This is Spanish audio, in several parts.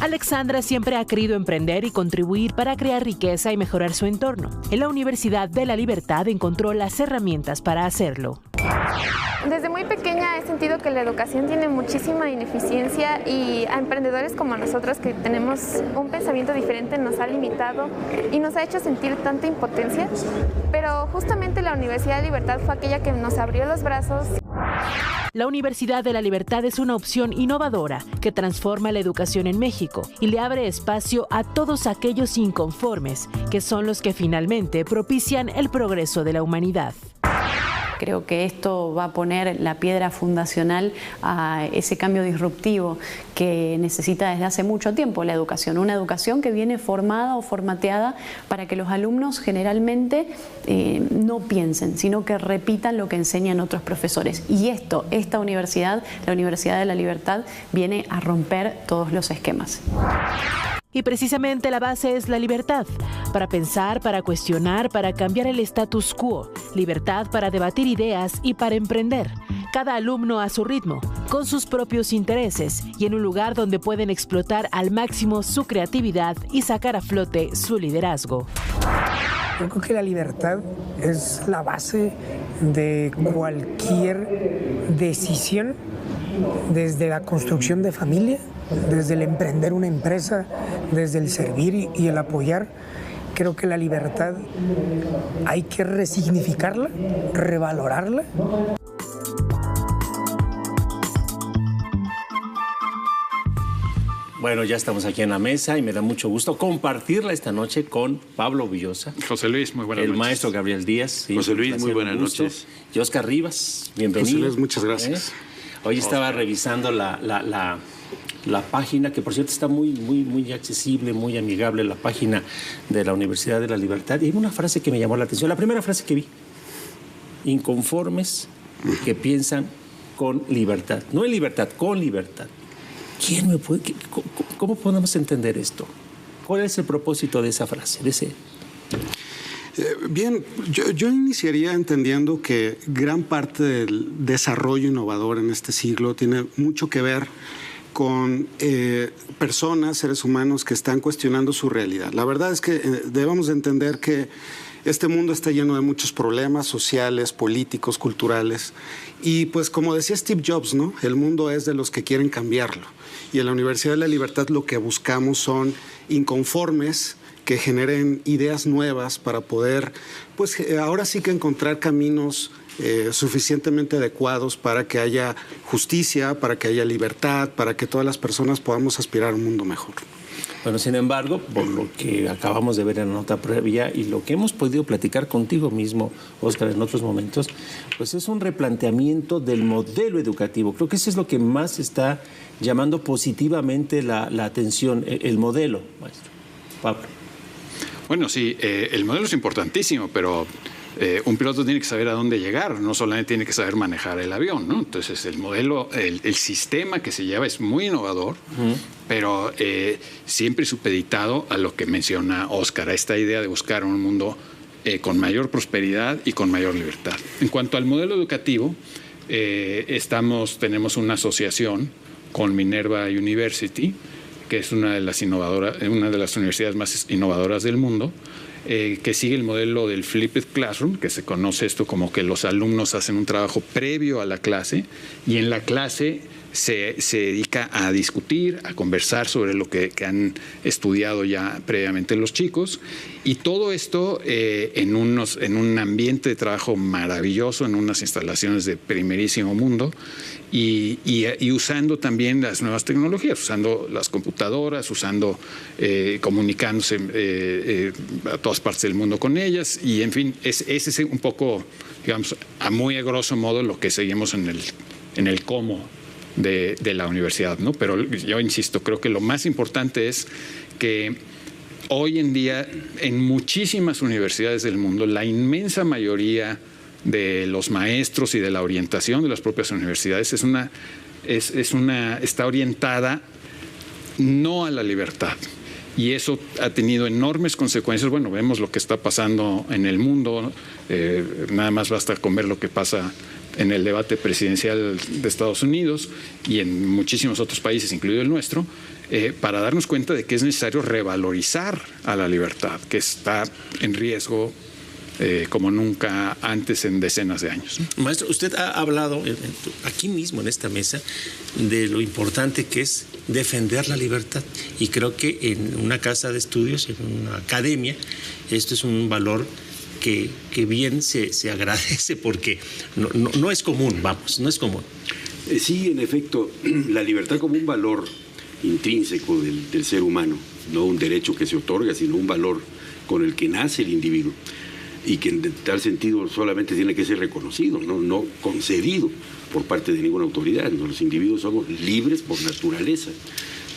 Alexandra siempre ha querido emprender y contribuir para crear riqueza y mejorar su entorno. En la Universidad de la Libertad encontró las herramientas para hacerlo. Desde muy pequeña he sentido que la educación tiene muchísima ineficiencia y a emprendedores como nosotros que tenemos un pensamiento diferente nos ha limitado y nos ha hecho sentir tanta impotencia. Pero justamente la Universidad de Libertad fue aquella que nos abrió los brazos. La Universidad de la Libertad es una opción innovadora que transforma la educación en México y le abre espacio a todos aquellos inconformes, que son los que finalmente propician el progreso de la humanidad. Creo que esto va a poner la piedra fundacional a ese cambio disruptivo que necesita desde hace mucho tiempo la educación. Una educación que viene formada o formateada para que los alumnos generalmente no piensen, sino que repitan lo que enseñan otros profesores. Y esta universidad, la Universidad de la Libertad, viene a romper todos los esquemas. Y precisamente la base es la libertad, para pensar, para cuestionar, para cambiar el status quo, libertad para debatir ideas y para emprender. Cada alumno a su ritmo, con sus propios intereses y en un lugar donde pueden explotar al máximo su creatividad y sacar a flote su liderazgo. Yo creo que la libertad es la base de cualquier decisión, desde la construcción de familia, desde el emprender una empresa, desde el servir y el apoyar. Creo que la libertad hay que resignificarla, revalorarla. Bueno, ya estamos aquí en la mesa y me da mucho gusto compartirla esta noche con Pablo Villosa. José Luis, muy buenas noches. El maestro Gabriel Díaz. Sí, José Luis, muy buenas noches. Y Oscar Rivas, bienvenido. José Luis, muchas gracias. Hoy estaba revisando la página, que por cierto está muy accesible, muy amigable, la página de la Universidad de la Libertad. Y hay una frase que me llamó la atención, la primera frase que vi. Inconformes que piensan con libertad. No en libertad, con libertad. ¿Cómo podemos entender esto? ¿Cuál es el propósito de esa frase? Bien, yo iniciaría entendiendo que gran parte del desarrollo innovador en este siglo tiene mucho que ver con personas, seres humanos que están cuestionando su realidad. La verdad es que debemos entender que este mundo está lleno de muchos problemas sociales, políticos, culturales. Y pues como decía Steve Jobs, ¿no? El mundo es de los que quieren cambiarlo. Y en la Universidad de la Libertad lo que buscamos son inconformes que generen ideas nuevas para poder, pues ahora sí que encontrar caminos suficientemente adecuados para que haya justicia, para que haya libertad, para que todas las personas podamos aspirar a un mundo mejor. Bueno, sin embargo, por lo que acabamos de ver en la nota previa y lo que hemos podido platicar contigo mismo, Óscar, en otros momentos, pues es un replanteamiento del modelo educativo. Creo que eso es lo que más está llamando positivamente la atención, el modelo, maestro. Pablo. Bueno, sí, el modelo es importantísimo, pero un piloto tiene que saber a dónde llegar, no solamente tiene que saber manejar el avión, ¿no? Entonces, el modelo, el sistema que se lleva es muy innovador, pero siempre supeditado a lo que menciona Óscar, a esta idea de buscar un mundo con mayor prosperidad y con mayor libertad. En cuanto al modelo educativo, tenemos una asociación con Minerva University, que es una de las universidades más innovadoras del mundo, que sigue el modelo del Flipped Classroom, que se conoce esto como que los alumnos hacen un trabajo previo a la clase y en la clase se dedica a discutir, a conversar sobre lo que han estudiado ya previamente los chicos, y todo esto en un ambiente de trabajo maravilloso, en unas instalaciones de primerísimo mundo, y usando también las nuevas tecnologías, usando las computadoras, comunicándose a todas partes del mundo con ellas, y en fin, ese es un poco, digamos, muy a grosso modo lo que seguimos en el cómo de la universidad, ¿no? Pero yo insisto, creo que lo más importante es que hoy en día en muchísimas universidades del mundo, la inmensa mayoría de los maestros y de la orientación de las propias universidades está orientada no a la libertad. Y eso ha tenido enormes consecuencias. Bueno, vemos lo que está pasando en el mundo, nada más basta con ver lo que pasa en el debate presidencial de Estados Unidos y en muchísimos otros países, incluido el nuestro, para darnos cuenta de que es necesario revalorizar a la libertad, que está en riesgo como nunca antes en decenas de años. Maestro, usted ha hablado aquí mismo en esta mesa de lo importante que es defender la libertad, y creo que en una casa de estudios, en una academia, esto es un valor que bien se agradece, porque no es común, no es común. Sí, en efecto, la libertad como un valor intrínseco del ser humano, no un derecho que se otorga, sino un valor con el que nace el individuo, y que en tal sentido solamente tiene que ser reconocido, no concedido por parte de ninguna autoridad. Los individuos somos libres por naturaleza,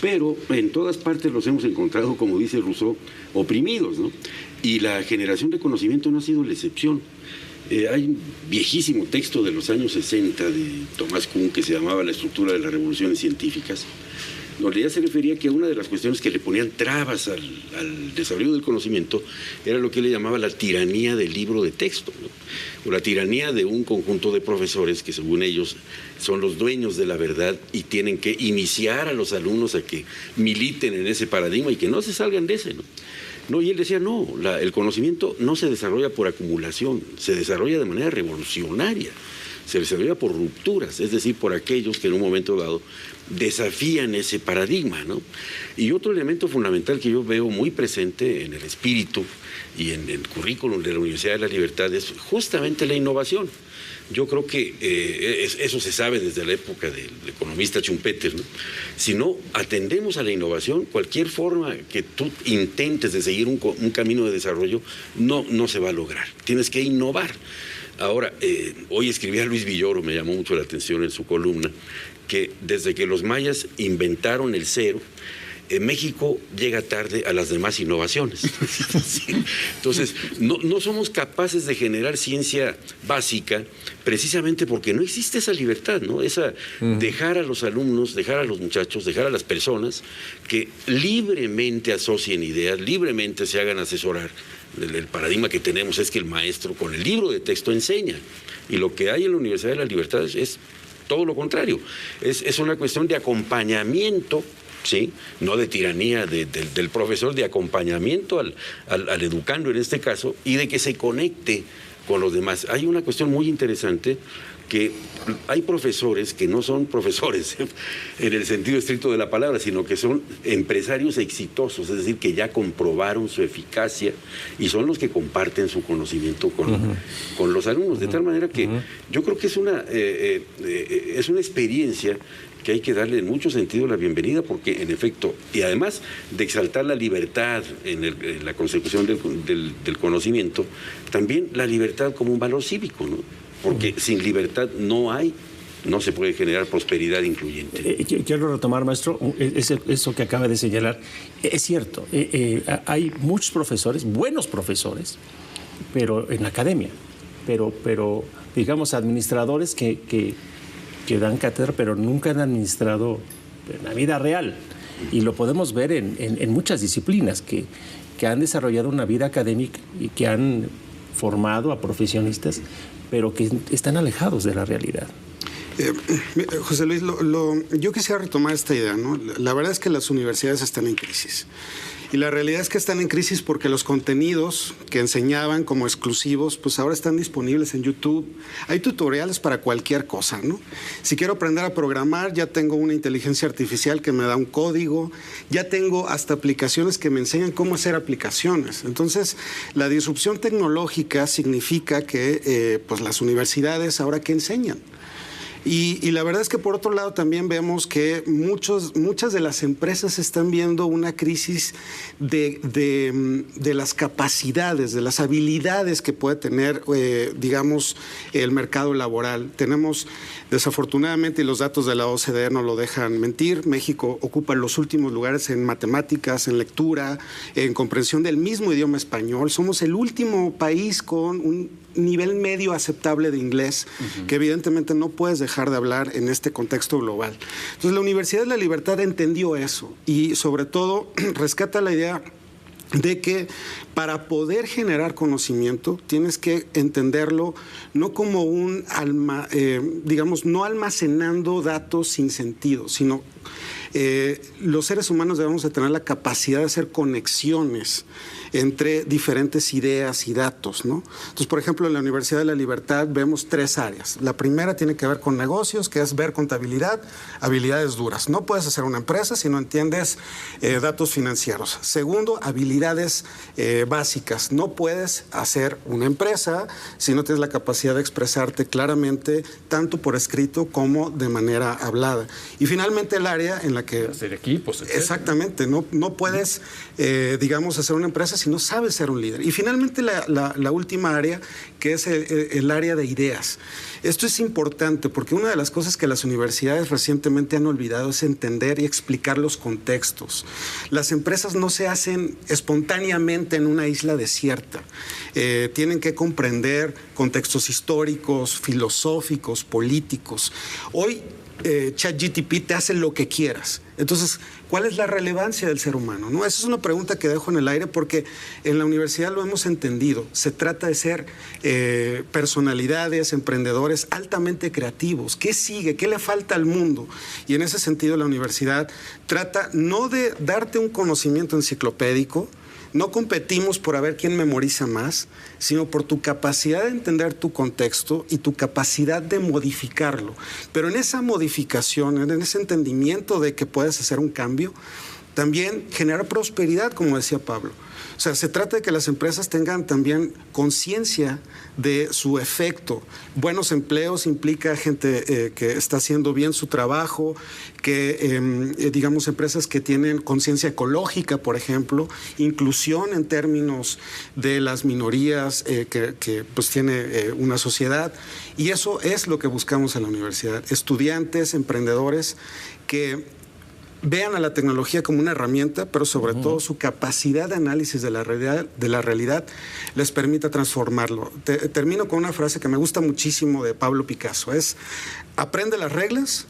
pero en todas partes los hemos encontrado, como dice Rousseau, oprimidos, ¿no? Y la generación de conocimiento no ha sido la excepción. Hay un viejísimo texto de los años 60 de Thomas Kuhn que se llamaba La estructura de las revoluciones científicas, donde ya se refería que una de las cuestiones que le ponían trabas al desarrollo del conocimiento era lo que él le llamaba la tiranía del libro de texto, ¿no? O la tiranía de un conjunto de profesores que, según ellos, son los dueños de la verdad y tienen que iniciar a los alumnos a que militen en ese paradigma y que no se salgan de ese, ¿no? No, y él decía, no, el conocimiento no se desarrolla por acumulación, se desarrolla de manera revolucionaria, se desarrolla por rupturas, es decir, por aquellos que en un momento dado desafían ese paradigma, ¿no? Y otro elemento fundamental que yo veo muy presente en el espíritu y en el currículum de la Universidad de la Libertad es justamente la innovación. Yo creo que eso se sabe desde la época del economista Schumpeter, ¿no? Si no atendemos a la innovación, cualquier forma que tú intentes de seguir un camino de desarrollo no se va a lograr. Tienes que innovar. Ahora, hoy escribía Luis Villoro, me llamó mucho la atención en su columna, que desde que los mayas inventaron el cero, México llega tarde a las demás innovaciones. Entonces, no somos capaces de generar ciencia básica precisamente porque no existe esa libertad, ¿no? Dejar a los alumnos, dejar a los muchachos, dejar a las personas que libremente asocien ideas, libremente se hagan asesorar. El paradigma que tenemos es que el maestro con el libro de texto enseña, y lo que hay en la Universidad de la Libertad es todo lo contrario. Es una cuestión de acompañamiento, ¿sí? No de tiranía del profesor, de acompañamiento al educando en este caso, y de que se conecte con los demás. Hay una cuestión muy interesante, que hay profesores que no son profesores en el sentido estricto de la palabra, sino que son empresarios exitosos, es decir, que ya comprobaron su eficacia y son los que comparten su conocimiento con los alumnos, de tal manera que yo creo que es una experiencia que hay que darle en mucho sentido la bienvenida, porque en efecto, y además de exaltar la libertad en la consecución del conocimiento, también la libertad como un valor cívico, ¿no? Porque sin libertad no se puede generar prosperidad incluyente. Quiero retomar, maestro, eso que acaba de señalar. Es cierto, hay muchos profesores, buenos profesores, pero en la academia, pero digamos administradores que dan cátedra, pero nunca han administrado en la vida real. Y lo podemos ver en muchas disciplinas que han desarrollado una vida académica y que han formado a profesionistas, pero que están alejados de la realidad. José Luis, yo quisiera retomar esta idea, ¿no? La verdad es que las universidades están en crisis. Y la realidad es que están en crisis porque los contenidos que enseñaban como exclusivos, pues ahora están disponibles en YouTube. Hay tutoriales para cualquier cosa, ¿no? Si quiero aprender a programar, ya tengo una inteligencia artificial que me da un código, ya tengo hasta aplicaciones que me enseñan cómo hacer aplicaciones. Entonces, la disrupción tecnológica significa que pues las universidades ahora ¿qué enseñan? Y la verdad es que por otro lado también vemos que muchas de las empresas están viendo una crisis de las capacidades, de las habilidades que puede tener, digamos, el mercado laboral. Tenemos, desafortunadamente, y los datos de la OCDE no lo dejan mentir, México ocupa los últimos lugares en matemáticas, en lectura, en comprensión del mismo idioma español. Somos el último país con un nivel medio aceptable de inglés, que evidentemente no puedes dejar de hablar en este contexto global. Entonces, la Universidad de la Libertad entendió eso y, sobre todo, rescata la idea de que para poder generar conocimiento tienes que entenderlo no como digamos, no almacenando datos sin sentido, sino los seres humanos debemos de tener la capacidad de hacer conexiones entre diferentes ideas y datos, ¿no? Entonces, por ejemplo, en la Universidad de la Libertad vemos 3 áreas. La primera tiene que ver con negocios, que es ver contabilidad, habilidades duras. No puedes hacer una empresa si no entiendes datos financieros. Segundo, habilidades básicas. No puedes hacer una empresa si no tienes la capacidad de expresarte claramente, tanto por escrito como de manera hablada. Y finalmente, el área en la que... hacer equipos, etc. Exactamente. No puedes, digamos, hacer una empresa si no sabes ser un líder. Y finalmente la última área, que es el área de ideas. Esto es importante porque una de las cosas que las universidades recientemente han olvidado es entender y explicar los contextos. Las empresas no se hacen espontáneamente en una isla desierta. Tienen que comprender contextos históricos, filosóficos, políticos. Hoy ChatGPT te hace lo que quieras. Entonces, ¿cuál es la relevancia del ser humano? ¿No? Esa es una pregunta que dejo en el aire porque en la universidad lo hemos entendido. Se trata de ser personalidades, emprendedores altamente creativos. ¿Qué sigue? ¿Qué le falta al mundo? Y en ese sentido la universidad trata no de darte un conocimiento enciclopédico. No competimos por a ver quién memoriza más, sino por tu capacidad de entender tu contexto y tu capacidad de modificarlo. Pero en esa modificación, en ese entendimiento de que puedes hacer un cambio, también generar prosperidad, como decía Pablo. O sea, se trata de que las empresas tengan también conciencia de su efecto. Buenos empleos implica gente que está haciendo bien su trabajo, que digamos empresas que tienen conciencia ecológica, por ejemplo, inclusión en términos de las minorías que pues tiene una sociedad. Y eso es lo que buscamos en la universidad. Estudiantes, emprendedores que vean a la tecnología como una herramienta, pero sobre todo su capacidad de análisis de la realidad les permita transformarlo. Termino con una frase que me gusta muchísimo de Pablo Picasso. Es: aprende las reglas,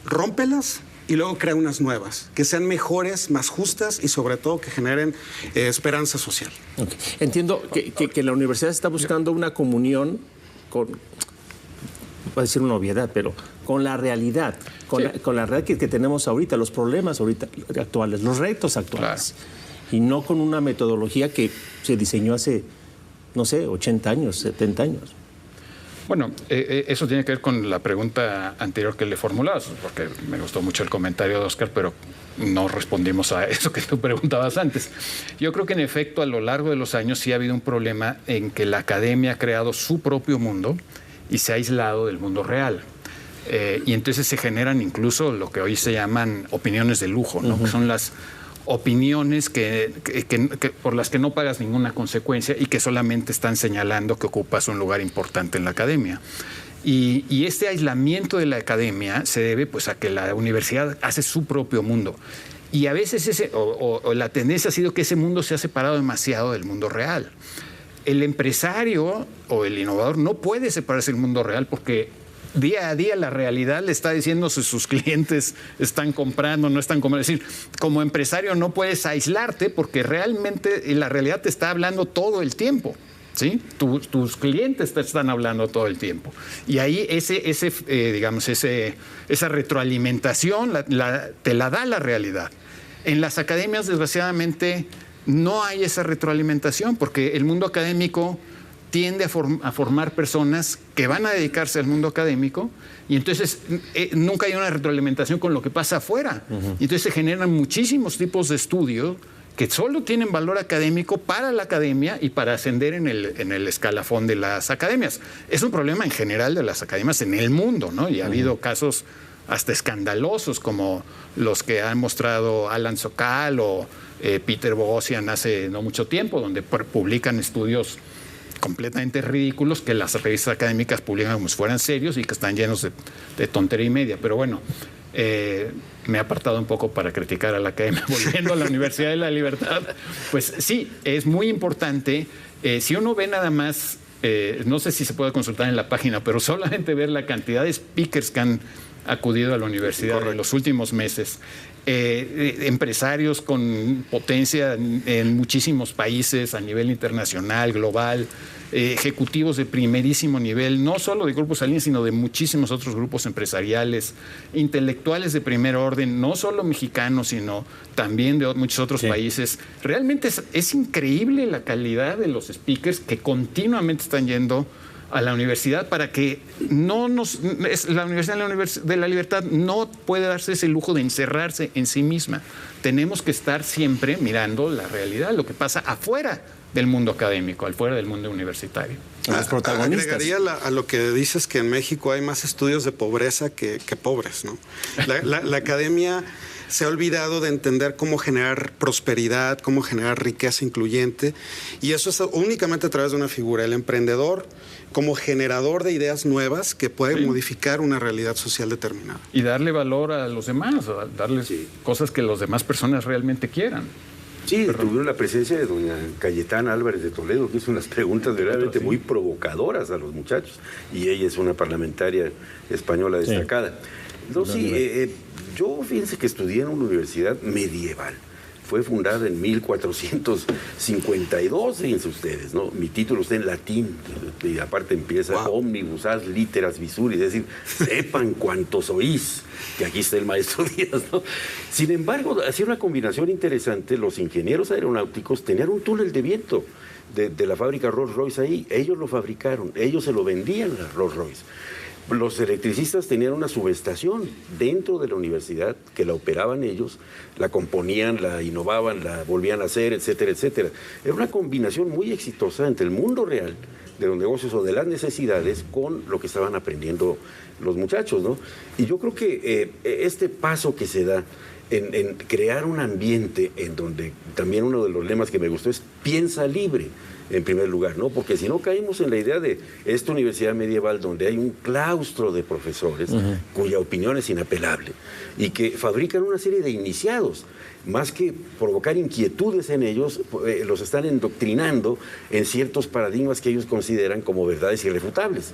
rómpelas y luego crea unas nuevas, que sean mejores, más justas y sobre todo que generen esperanza social. Okay. Entiendo que la universidad está buscando una comunión con... voy a decir una obviedad, pero con la realidad, con la realidad que tenemos ahorita, los problemas ahorita actuales, los retos actuales, claro. Y no con una metodología que se diseñó hace, no sé, 80 años, 70 años. Bueno, eso tiene que ver con la pregunta anterior que le formulabas, porque me gustó mucho el comentario de Oscar, pero no respondimos a eso que tú preguntabas antes. Yo creo que en efecto a lo largo de los años sí ha habido un problema en que la academia ha creado su propio mundo y se ha aislado del mundo real. Y entonces se generan incluso lo que hoy se llaman opiniones de lujo, ¿no? Que son las opiniones por las que no pagas ninguna consecuencia y que solamente están señalando que ocupas un lugar importante en la academia. Y este aislamiento de la academia se debe pues a que la universidad hace su propio mundo. Y a veces la tendencia ha sido que ese mundo se ha separado demasiado del mundo real. El empresario o el innovador no puede separarse del mundo real porque día a día la realidad le está diciendo si sus clientes están comprando o no están comprando. Es decir, como empresario no puedes aislarte porque realmente la realidad te está hablando todo el tiempo. ¿Sí? Tus clientes te están hablando todo el tiempo. Y ahí esa retroalimentación te la da la realidad. En las academias, desgraciadamente, no hay esa retroalimentación porque el mundo académico tiende a formar personas que van a dedicarse al mundo académico y entonces nunca hay una retroalimentación con lo que pasa afuera. Y entonces se generan muchísimos tipos de estudios que solo tienen valor académico para la academia y para ascender en el escalafón de las academias. Es un problema en general de las academias en el mundo, ¿no? Y ha habido casos hasta escandalosos como los que han mostrado Alan Sokal o Peter Boghossian hace no mucho tiempo, donde publican estudios completamente ridículos que las revistas académicas publican como si fueran serios y que están llenos de tontería y media. Pero bueno, me he apartado un poco para criticar a la academia. Volviendo a la Universidad de la Libertad, pues sí, es muy importante. Si uno ve nada más, no sé si se puede consultar en la página, pero solamente ver la cantidad de speakers que han acudido a la universidad en los últimos meses. Empresarios con potencia en muchísimos países a nivel internacional, global, ejecutivos de primerísimo nivel, no solo de Grupo Salinas, sino de muchísimos otros grupos empresariales, intelectuales de primer orden, no solo mexicanos, sino también de muchos otros países. Realmente es increíble la calidad de los speakers que continuamente están yendo a la universidad para que la Universidad de la Libertad no puede darse ese lujo de encerrarse en sí misma. Tenemos que estar siempre mirando la realidad, lo que pasa afuera del mundo académico, afuera del mundo universitario. Los protagonistas. Agregaría a lo que dices que en México hay más estudios de pobreza que pobres, ¿no? La academia se ha olvidado de entender cómo generar prosperidad, cómo generar riqueza incluyente, y eso es únicamente a través de una figura, el emprendedor como generador de ideas nuevas que pueden modificar una realidad social determinada. Y darle valor a los demás, darles cosas que las demás personas realmente quieran. Sí, tuvieron la presencia de doña Cayetana Álvarez de Toledo, que hizo unas preguntas verdaderamente muy provocadoras a los muchachos, y ella es una parlamentaria española destacada. Entonces, yo fíjense que estudié en una universidad medieval. Fue fundada en 1452, fíjense ustedes, ¿no? Mi título está en latín, y aparte empieza Omnibus ad litteras visuri, es decir, sepan cuantos oís, que aquí está el maestro Díaz, ¿no? Sin embargo, hacía una combinación interesante. Los ingenieros aeronáuticos tenían un túnel de viento de la fábrica Rolls-Royce ahí. Ellos lo fabricaron, ellos se lo vendían a Rolls-Royce. Los electricistas tenían una subestación dentro de la universidad que la operaban ellos, la componían, la innovaban, la volvían a hacer, etcétera, etcétera. Era una combinación muy exitosa entre el mundo real de los negocios o de las necesidades con lo que estaban aprendiendo los muchachos, ¿no? Y yo creo que este paso que se da en crear un ambiente en donde también uno de los lemas que me gustó es piensa libre, en primer lugar, ¿no? Porque si no caímos en la idea de esta universidad medieval donde hay un claustro de profesores cuya opinión es inapelable y que fabrican una serie de iniciados, más que provocar inquietudes en ellos, los están endoctrinando en ciertos paradigmas que ellos consideran como verdades irrefutables.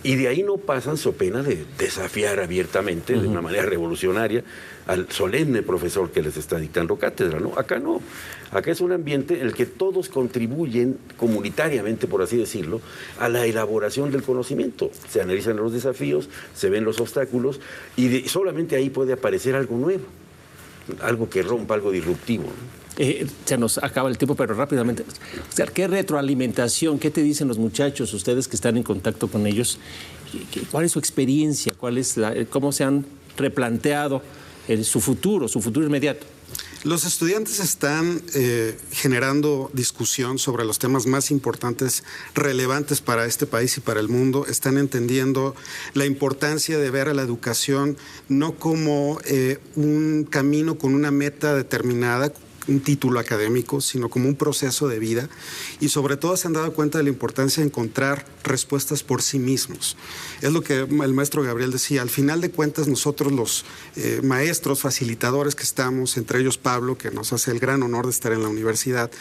Y de ahí no pasan so pena de desafiar abiertamente, de una manera revolucionaria, al solemne profesor que les está dictando cátedra, ¿no? Acá no. Acá es un ambiente en el que todos contribuyen comunitariamente, por así decirlo, a la elaboración del conocimiento. Se analizan los desafíos, se ven los obstáculos, y solamente ahí puede aparecer algo nuevo, algo que rompa, algo disruptivo, ¿no? Se nos acaba el tiempo, pero rápidamente. O sea, ¿qué retroalimentación, qué te dicen los muchachos, ustedes que están en contacto con ellos? ¿Cuál es su experiencia? ¿Cómo se han replanteado su futuro inmediato? Los estudiantes están generando discusión sobre los temas más importantes, relevantes para este país y para el mundo. Están entendiendo la importancia de ver a la educación no como un camino con una meta determinada, un título académico, sino como un proceso de vida, y sobre todo se han dado cuenta de la importancia de encontrar respuestas por sí mismos. Es lo que el maestro Gabriel decía, al final de cuentas nosotros los maestros, facilitadores que estamos, entre ellos Pablo, que nos hace el gran honor de estar en la universidad,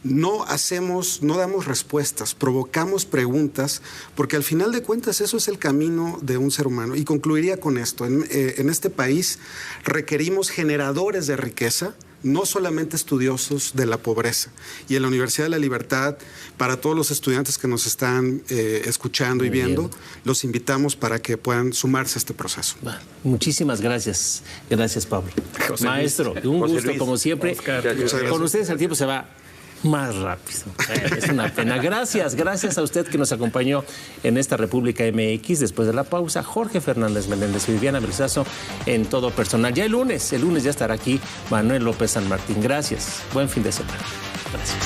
no damos respuestas, provocamos preguntas, porque al final de cuentas eso es el camino de un ser humano. Y concluiría con esto, en este país requerimos generadores de riqueza, no solamente estudiosos de la pobreza. Y en la Universidad de la Libertad, para todos los estudiantes que nos están escuchando y viendo, los invitamos para que puedan sumarse a este proceso. Muchísimas gracias. Gracias, Pablo. Maestro, un gusto como siempre. Oscar, con ustedes el tiempo se va más rápido. Es una pena. Gracias a usted que nos acompañó en esta República MX. Después de la pausa, Jorge Fernández Meléndez y Viviana Brisazo en Todo Personal. Ya el lunes ya estará aquí Manuel López San Martín. Gracias. Buen fin de semana. Gracias.